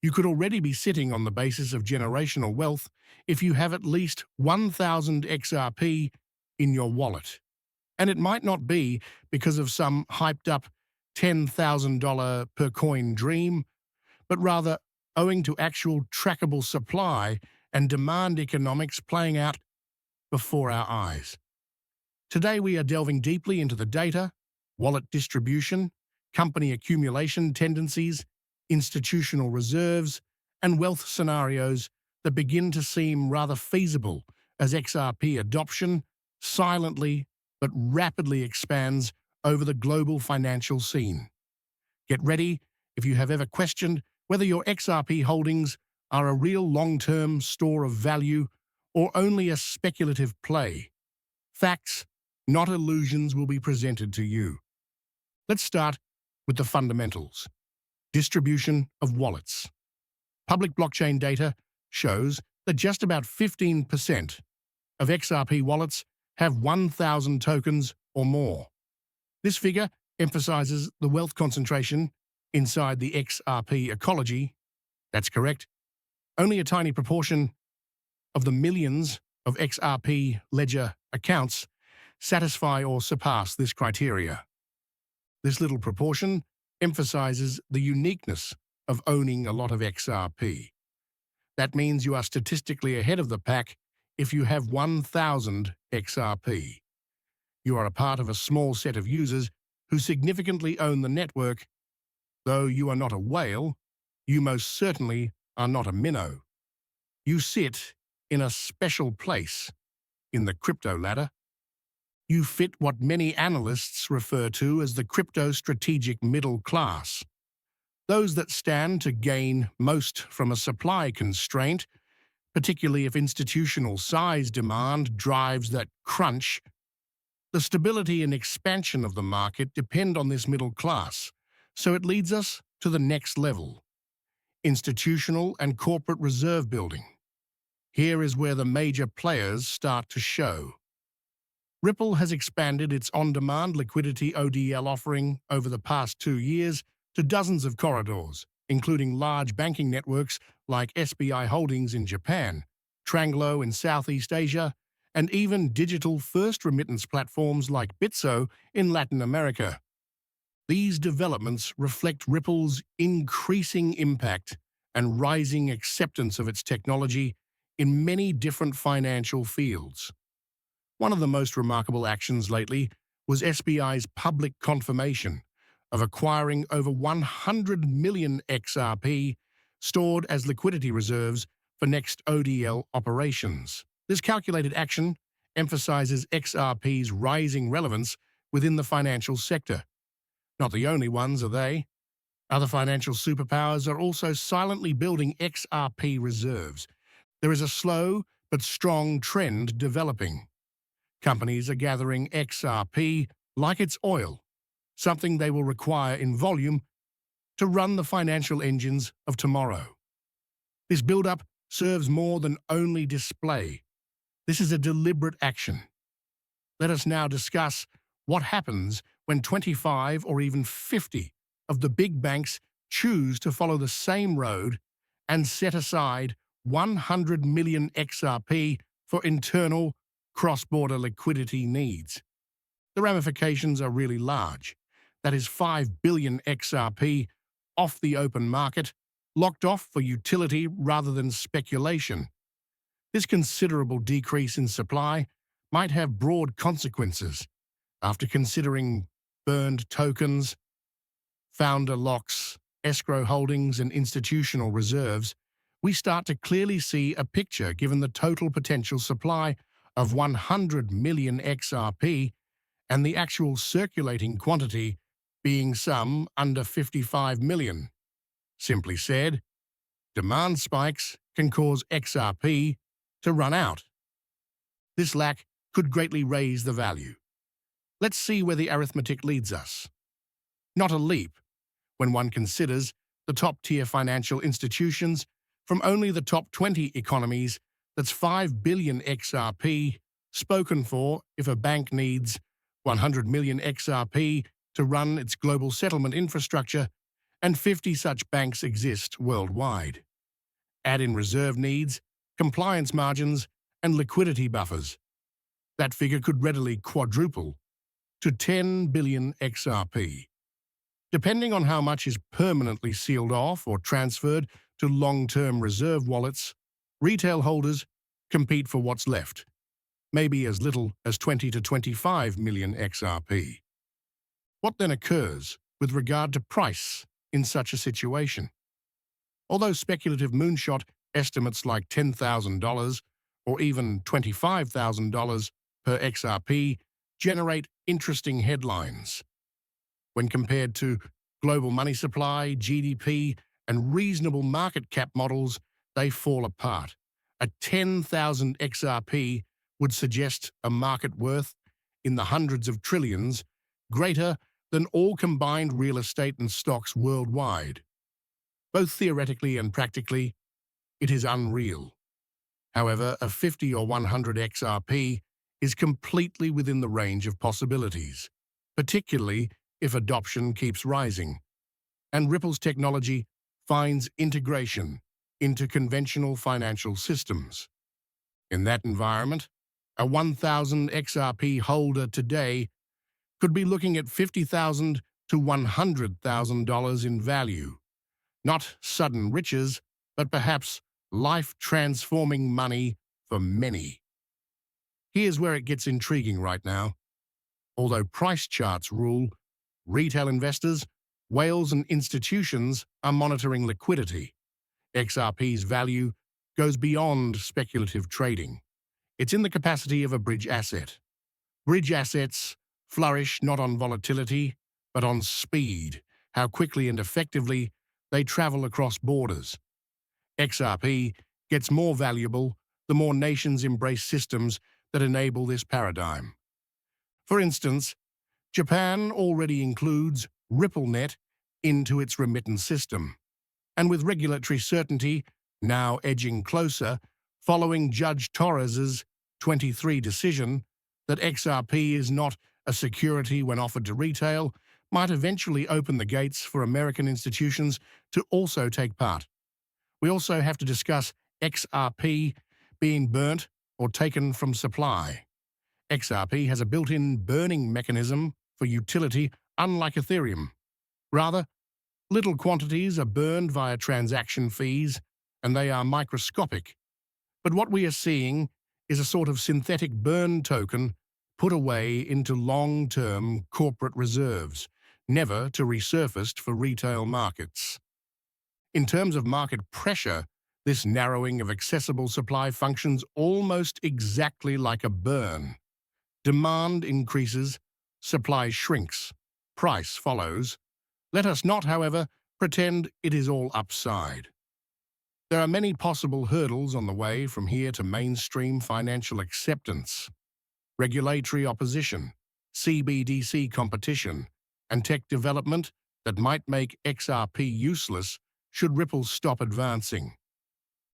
You could already be sitting on the basis of generational wealth if you have at least 1,000 XRP in your wallet. And it might not be because of some hyped-up $10,000 per coin dream, but rather owing to actual trackable supply and demand economics playing out before our eyes. Today we are delving deeply into the data, wallet distribution, company accumulation tendencies, institutional reserves, and wealth scenarios that begin to seem rather feasible as XRP adoption silently but rapidly expands over the global financial scene. Get ready if you have ever questioned whether your XRP holdings are a real long-term store of value or only a speculative play. Facts, not illusions, will be presented to you. Let's start with the fundamentals. Distribution of wallets. Public blockchain data shows that just about 15% of XRP wallets have 1,000 tokens or more. This figure emphasizes the wealth concentration inside the XRP ecology. That's correct. Only a tiny proportion of the millions of XRP ledger accounts satisfy or surpass this criteria. This little proportion emphasizes the uniqueness of owning a lot of XRP. That means you are statistically ahead of the pack if you have 1,000 XRP. You are a part of a small set of users who significantly own the network. Though you are not a whale, you most certainly are not a minnow. You sit in a special place in the crypto ladder. You fit what many analysts refer to as the crypto strategic middle class, those that stand to gain most from a supply constraint, particularly if institutional size demand drives that crunch. The stability and expansion of the market depend on this middle class, so it leads us to the next level: institutional and corporate reserve building. Here is where the major players start to show. Ripple has expanded its on-demand liquidity ODL offering over the past 2 years to dozens of corridors, including large banking networks like SBI Holdings in Japan, Tranglo in Southeast Asia, and even digital-first remittance platforms like Bitso in Latin America. These developments reflect Ripple's increasing impact and rising acceptance of its technology in many different financial fields. One of the most remarkable actions lately was SBI's public confirmation of acquiring over 100 million XRP stored as liquidity reserves for next ODL operations. This calculated action emphasizes XRP's rising relevance within the financial sector. Not the only ones, are they? Other financial superpowers are also silently building XRP reserves. There is a slow but strong trend developing. Companies are gathering XRP like it's oil, something they will require in volume to run the financial engines of tomorrow. This build-up serves more than only display. This is a deliberate action. Let us now discuss what happens when 25 or even 50 of the big banks choose to follow the same road and set aside 100 million XRP for internal cross-border liquidity needs. The ramifications are really large. That is 5 billion XRP off the open market, locked off for utility rather than speculation. This considerable decrease in supply might have broad consequences. After considering burned tokens, founder locks, escrow holdings, and institutional reserves, we start to clearly see a picture given the total potential supply of 100 million XRP and the actual circulating quantity being some under 55 million. Simply said, demand spikes can cause XRP to run out. This lack could greatly raise the value. Let's see where the arithmetic leads us. Not a leap when one considers the top-tier financial institutions from only the top 20 economies. That's 5 billion XRP spoken for if a bank needs 100 million XRP to run its global settlement infrastructure, and 50 such banks exist worldwide. Add in reserve needs, compliance margins, and liquidity buffers. That figure could readily quadruple to 10 billion XRP. Depending on how much is permanently sealed off or transferred to long-term reserve wallets, retail holders compete for what's left, maybe as little as 20 to 25 million XRP. What then occurs with regard to price in such a situation? Although speculative moonshot estimates like $10,000 or even $25,000 per XRP generate interesting headlines, when compared to global money supply, GDP, and reasonable market cap models, they fall apart. A 10,000 XRP would suggest a market worth in the hundreds of trillions, greater than all combined real estate and stocks worldwide. Both theoretically and practically, it is unreal. However, a 50 or 100 XRP is completely within the range of possibilities, particularly if adoption keeps rising, and Ripple's technology finds integration into conventional financial systems. In that environment, a 1,000 XRP holder today could be looking at $50,000 to $100,000 in value. Not sudden riches, but perhaps life-transforming money for many. Here's where it gets intriguing right now. Although price charts rule, retail investors, whales and institutions are monitoring liquidity. XRP's value goes beyond speculative trading. It's in the capacity of a bridge asset. Bridge assets flourish not on volatility, but on speed, how quickly and effectively they travel across borders. XRP gets more valuable the more nations embrace systems that enable this paradigm. For instance, Japan already includes RippleNet into its remittance system, and with regulatory certainty now edging closer, following Judge Torres's 23 decision that XRP is not a security when offered to retail, might eventually open the gates for American institutions to also take part. We also have to discuss XRP being burnt or taken from supply. XRP has a built-in burning mechanism for utility, unlike Ethereum. Rather, little quantities are burned via transaction fees, and they are microscopic. But what we are seeing is a sort of synthetic burn token put away into long-term corporate reserves, never to resurface for retail markets. In terms of market pressure, this narrowing of accessible supply functions almost exactly like a burn. Demand increases, supply shrinks, price follows. Let us not, however, pretend it is all upside. There are many possible hurdles on the way from here to mainstream financial acceptance. Regulatory opposition, CBDC competition, and tech development that might make XRP useless should Ripple stop advancing.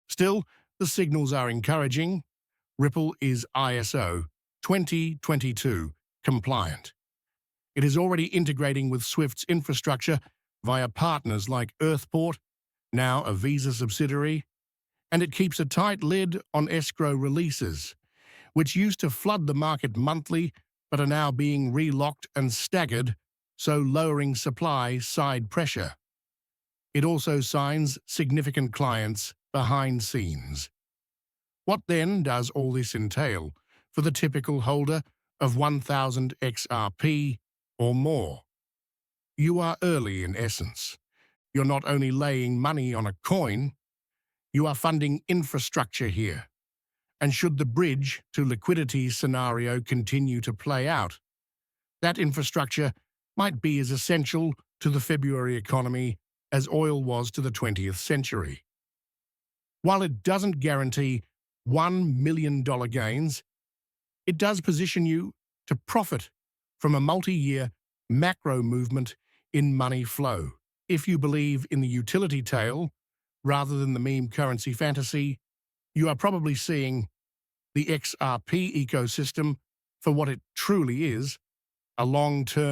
Still, the signals are encouraging. Ripple is ISO 2022 compliant. It is already integrating with Swift's infrastructure via partners like Earthport, now a Visa subsidiary, and it keeps a tight lid on escrow releases, which used to flood the market monthly but are now being relocked and staggered, so lowering supply side pressure. It also signs significant clients behind scenes. What then does all this entail for the typical holder of 1,000 XRP or more? You are early in essence. You're not only laying money on a coin, you are funding infrastructure here. And should the bridge to liquidity scenario continue to play out, that infrastructure might be as essential to the February economy as oil was to the 20th century. While it doesn't guarantee $1 million gains, it does position you to profit from a multi-year macro movement in money flow. If you believe in the utility tale rather than the meme currency fantasy, you are probably seeing the XRP ecosystem for what it truly is, a long-term